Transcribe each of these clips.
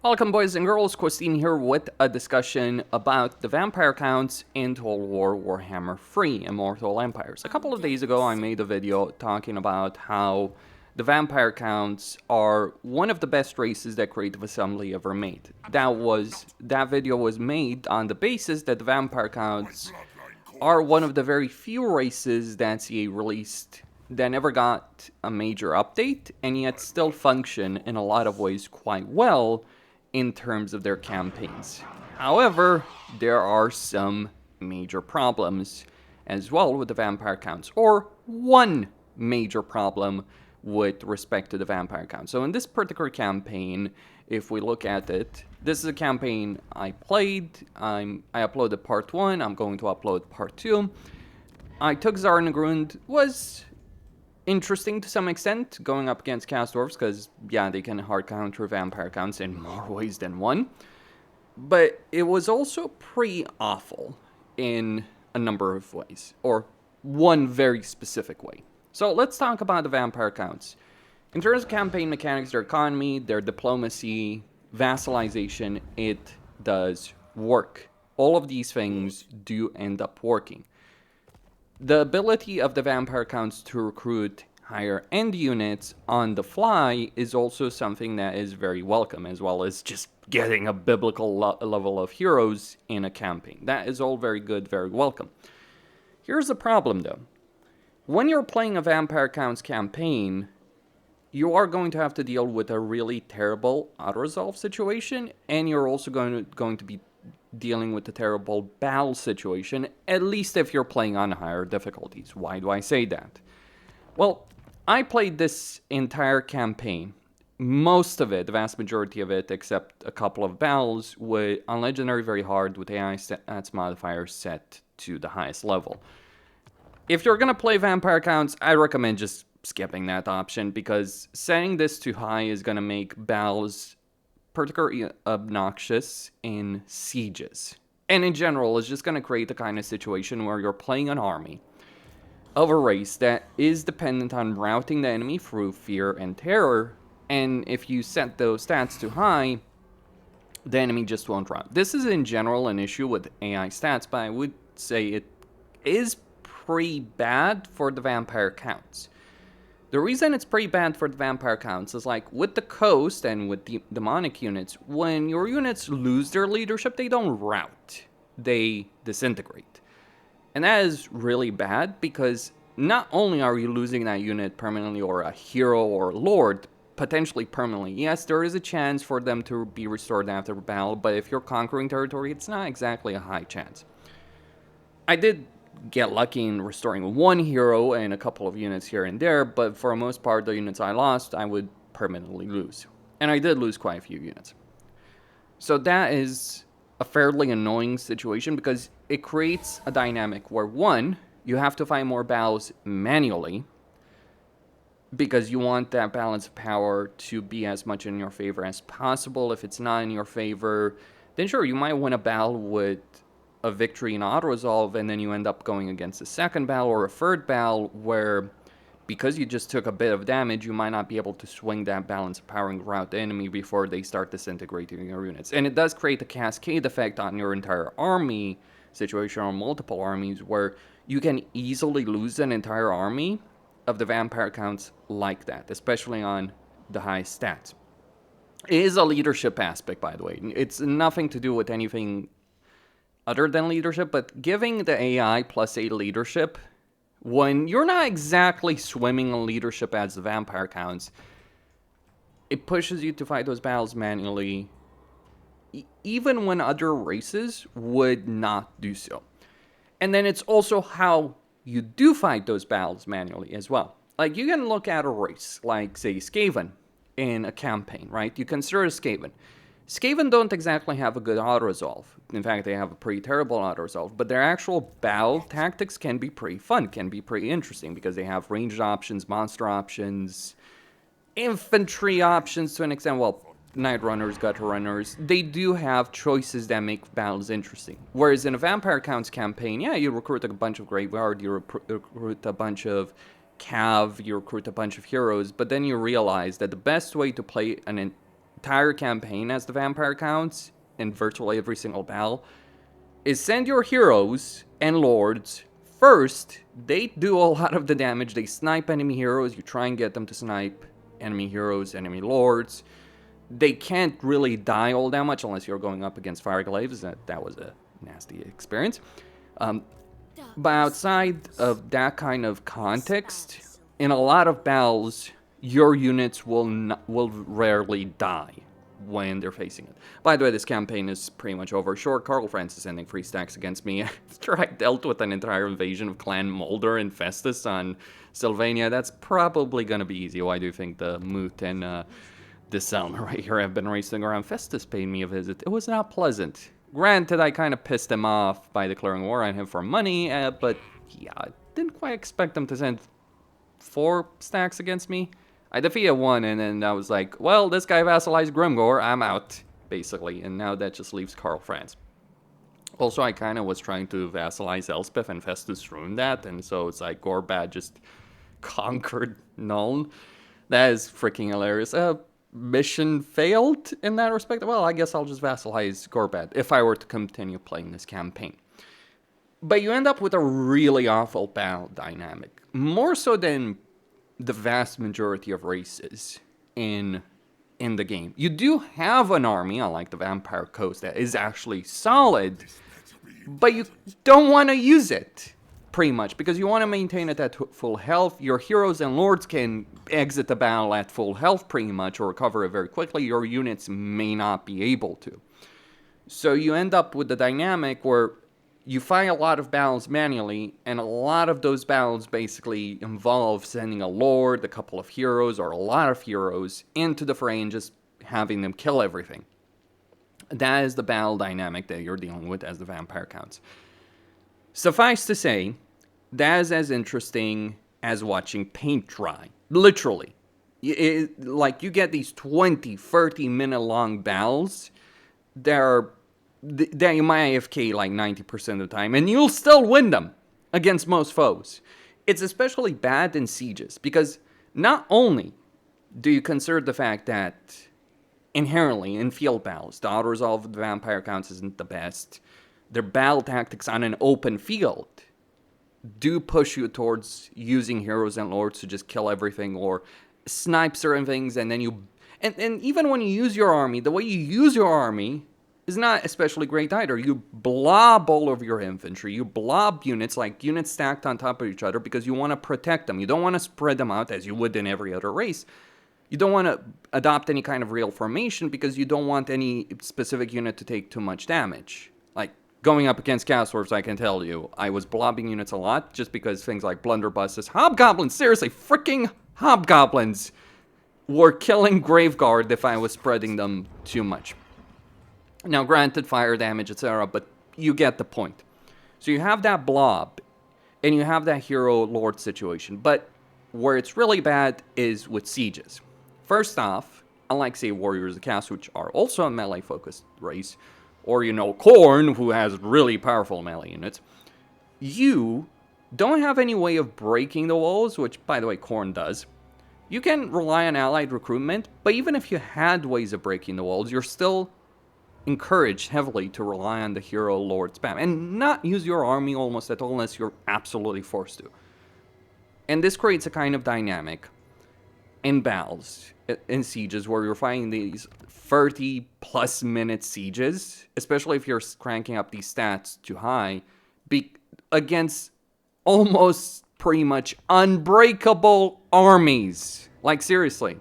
Welcome boys and girls, Christine here with a discussion about the vampire counts in Total War Warhammer 3 Immortal Empires. A couple of days ago I made a video talking about how the vampire counts are one of the best races that Creative Assembly ever made. That video was made on the basis that the vampire counts are one of the very few races that CA released that never got a major update and yet still function in a lot of ways quite well in terms of their campaigns. However, there are some major problems as well with the vampire counts, or one major problem with respect to the vampire count. So in this particular campaign, if we look at it, this is a campaign I played. I uploaded part 1, I'm going to upload part 2. I took Zarnagrund, was interesting to some extent, going up against Chaos Dwarves, because, yeah, they can hard counter vampire counts in more ways than one. But it was also pretty awful in a number of ways, or one very specific way. So let's talk about the vampire counts. In terms of campaign mechanics, their economy, their diplomacy, vassalization, it does work. All of these things do end up working. The ability of the vampire counts to recruit higher end units on the fly is also something that is very welcome, as well as just getting a biblical level of heroes in a campaign. That is all very good, very welcome. Here's the problem though. When you're playing a vampire counts campaign, you are going to have to deal with a really terrible auto-resolve situation, and you're also going to be dealing with the terrible battle situation, at least if you're playing on higher difficulties. Why do I say that? Well, I played this entire campaign, most of it, the vast majority of it, except a couple of battles, on Legendary very hard with AI stats modifiers set to the highest level. If you're gonna play vampire counts, I recommend just skipping that option, because setting this too high is gonna make battles particularly obnoxious in sieges. And in general, it's just going to create the kind of situation where you're playing an army of a race that is dependent on routing the enemy through fear and terror, and if you set those stats too high, the enemy just won't route. This is in general an issue with AI stats, but I would say it is pretty bad for the vampire counts. The reason it's pretty bad for the vampire counts is, like, with the coast and with the demonic units, when your units lose their leadership, they don't rout. They disintegrate. And that is really bad, because not only are you losing that unit permanently, or a hero or lord, potentially permanently. Yes, there is a chance for them to be restored after battle, but if you're conquering territory, it's not exactly a high chance. I did get lucky in restoring one hero and a couple of units here and there, but for the most part, the units I lost, I would permanently lose. And I did lose quite a few units. So that is a fairly annoying situation, because it creates a dynamic where, one, you have to fight more battles manually, because you want that balance of power to be as much in your favor as possible. If it's not in your favor, then sure, you might win a battle with a victory in auto-resolve, and then you end up going against a second battle or a third battle where, because you just took a bit of damage, you might not be able to swing that balance of power and rout the enemy before they start disintegrating your units. And it does create a cascade effect on your entire army situation, or multiple armies, where you can easily lose an entire army of the vampire counts like that, especially on the high stats. It is a leadership aspect, by the way. It's nothing to do with anything other than leadership, but giving the AI plus a leadership, when you're not exactly swimming in leadership as the vampire counts, it pushes you to fight those battles manually, even when other races would not do so. And then it's also how you do fight those battles manually as well. Like, you can look at a race, like, say, Skaven in a campaign, right? You consider Skaven. Skaven don't exactly have a good auto-resolve. In fact, they have a pretty terrible auto-resolve, but their actual battle tactics can be pretty fun, can be pretty interesting, because they have ranged options, monster options, infantry options to an extent. Well, Night Runners, Gutter Runners, they do have choices that make battles interesting. Whereas in a Vampire Counts campaign, yeah, you recruit a bunch of Graveyard, you recruit a bunch of Cav, you recruit a bunch of heroes, but then you realize that the best way to play entire campaign as the vampire counts in virtually every single battle is send your heroes and lords first. They do a lot of the damage. They snipe enemy heroes. You try and get them to snipe enemy heroes, enemy lords. They can't really die all that much unless you're going up against fire glaives. That was a nasty experience. But outside of that kind of context, in a lot of battles, your units will rarely die when they're facing it. By the way, this campaign is pretty much over. Sure, Carl France is sending free stacks against me after I dealt with an entire invasion of Clan Mulder and Festus on Sylvania. That's probably going to be easy. Why do you think the Moot and the Selma right here have been racing around? Festus paid me a visit. It was not pleasant. Granted, I kind of pissed him off by declaring war on him for money, but yeah, I didn't quite expect him to send 4 stacks against me. I defeated 1, and then I was like, well, this guy vassalized Grimgore, I'm out, basically. And now that just leaves Karl Franz. Also, I kind of was trying to vassalize Elspeth, and Festus ruined that, and so it's like Gorbad just conquered Nuln. That is freaking hilarious. Mission failed in that respect. Well, I guess I'll just vassalize Gorbad if I were to continue playing this campaign. But you end up with a really awful battle dynamic. More so than the vast majority of races in the game. You do have an army, unlike the Vampire Coast, that is actually solid, but you don't want to use it, pretty much, because you want to maintain it at full health. Your heroes and lords can exit the battle at full health, pretty much, or recover it very quickly. Your units may not be able to. So you end up with the dynamic where you fight a lot of battles manually, and a lot of those battles basically involve sending a lord, a couple of heroes, or a lot of heroes into the fray and just having them kill everything. That is the battle dynamic that you're dealing with as the vampire counts. Suffice to say, that is as interesting as watching paint dry. Literally. Like, you get these 20, 30-minute long battles that you might AFK like 90% of the time, and you'll still win them against most foes. It's especially bad in sieges, because not only do you consider the fact that inherently in field battles, the auto-resolve of the vampire counts isn't the best. Their battle tactics on an open field do push you towards using heroes and lords to just kill everything or snipe certain things, and then you... And even when you use your army, the way you use your army is not especially great either. You blob all over your infantry. You blob units, like units stacked on top of each other, because you want to protect them. You don't want to spread them out as you would in every other race. You don't want to adopt any kind of real formation because you don't want any specific unit to take too much damage. Like, going up against Castworms, I can tell you, I was blobbing units a lot just because things like blunderbusses, hobgoblins, seriously, freaking hobgoblins were killing Graveguard if I was spreading them too much. Now, granted, fire damage, etc., but you get the point. So you have that blob, and you have that hero-lord situation, but where it's really bad is with sieges. First off, unlike, say, Warriors of the Cast, which are also a melee-focused race, or, you know, Khorne, who has really powerful melee units, you don't have any way of breaking the walls, which, by the way, Khorne does. You can rely on allied recruitment, but even if you had ways of breaking the walls, you're still encouraged heavily to rely on the hero lord spam and not use your army almost at all unless you're absolutely forced to. And this creates a kind of dynamic in battles, in sieges, where you're fighting these 30 plus minute sieges, especially if you're cranking up these stats too high, against almost pretty much unbreakable armies. Like, seriously.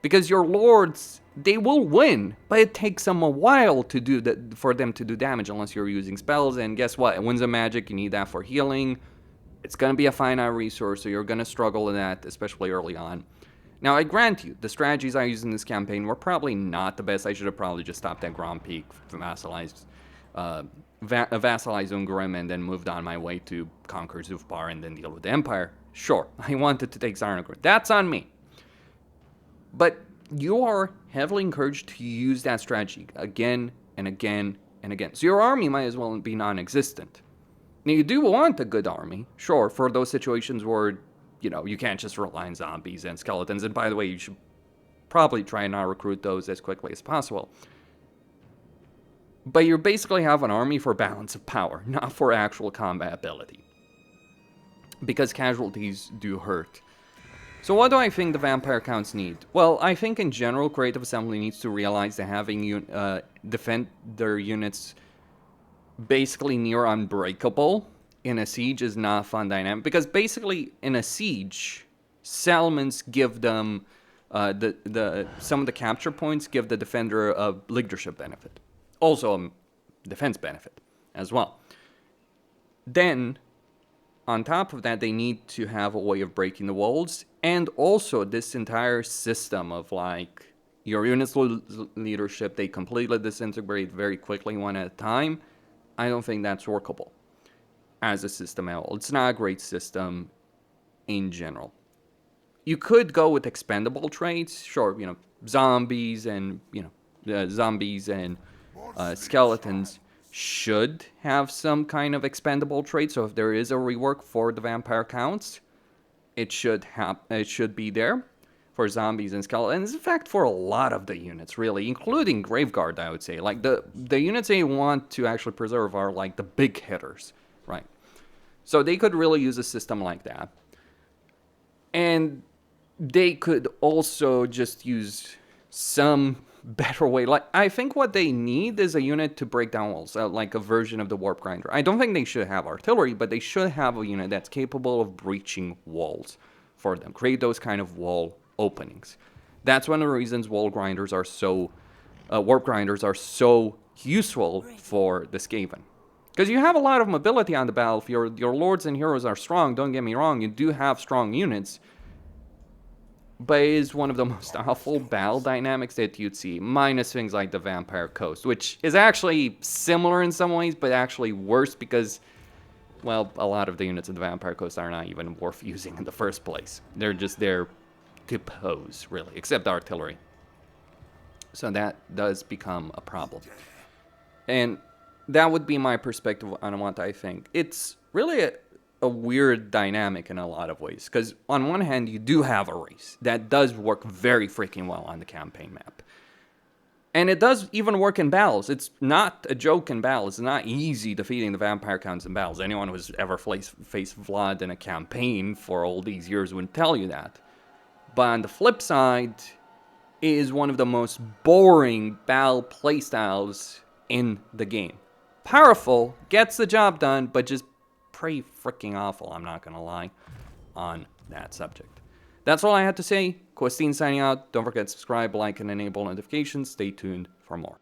Because your lords, they will win, but it takes them a while to do that, for them to do damage unless you're using spells, and guess what? Winds of Magic, you need that for healing. It's going to be a finite resource, so you're going to struggle in that, especially early on. Now, I grant you, the strategies I used in this campaign were probably not the best. I should have probably just stopped at Grand Peak, vassalized Ungrim, and then moved on my way to conquer Zufbar and then deal with the Empire. Sure, I wanted to take Zarnagor. That's on me. But you are heavily encouraged to use that strategy again and again and again. So your army might as well be non-existent. Now, you do want a good army, sure, for those situations where, you know, you can't just rely on zombies and skeletons. And by the way, you should probably try and not recruit those as quickly as possible. But you basically have an army for balance of power, not for actual combat ability. Because casualties do hurt. So what do I think the vampire counts need? Well, I think in general, Creative Assembly needs to realize that having defend their units basically near unbreakable in a siege is not a fun dynamic. Because basically, in a siege, settlements give them, some of the capture points give the defender a leadership benefit. Also a defense benefit as well. Then, on top of that, they need to have a way of breaking the walls. And also this entire system of like, your units lose leadership, they completely disintegrate very quickly one at a time. I don't think that's workable as a system at all. It's not a great system in general. You could go with expendable traits, sure, you know, zombies and, skeletons should have some kind of expendable trait. So if there is a rework for the vampire counts, it should be there for zombies and skeletons. In fact, for a lot of the units, really, including Graveguard, I would say. Like the units they want to actually preserve are like the big hitters, right? So they could really use a system like that. And they could also just use some better way. Like, I think what they need is a unit to break down walls, like a version of the Warp Grinder. I don't think they should have artillery, but they should have a unit that's capable of breaching walls for them. Create those kind of wall openings. That's one of the reasons Warp Grinders are so useful for the Skaven. Because you have a lot of mobility on the battlefield. Your lords and heroes are strong, don't get me wrong, you do have strong units. But it is one of the most awful battle dynamics that you'd see, minus things like the Vampire Coast, which is actually similar in some ways, but actually worse because, well, a lot of the units of the Vampire Coast are not even worth using in the first place. They're just there to pose, really, except artillery. So that does become a problem. And that would be my perspective on what I think. It's really a weird dynamic in a lot of ways, because on one hand you do have a race that does work very freaking well on the campaign map, and it does even work in battles. It's not a joke in battles. It's not easy defeating the vampire counts in battles. Anyone who's ever faced Vlad in a campaign for all these years would tell you that. But on the flip side, it is one of the most boring battle playstyles in the game. Powerful, gets the job done, but just pretty freaking awful, I'm not gonna lie, on that subject. That's all I had to say. Questine signing out. Don't forget to subscribe, like, and enable notifications. Stay tuned for more.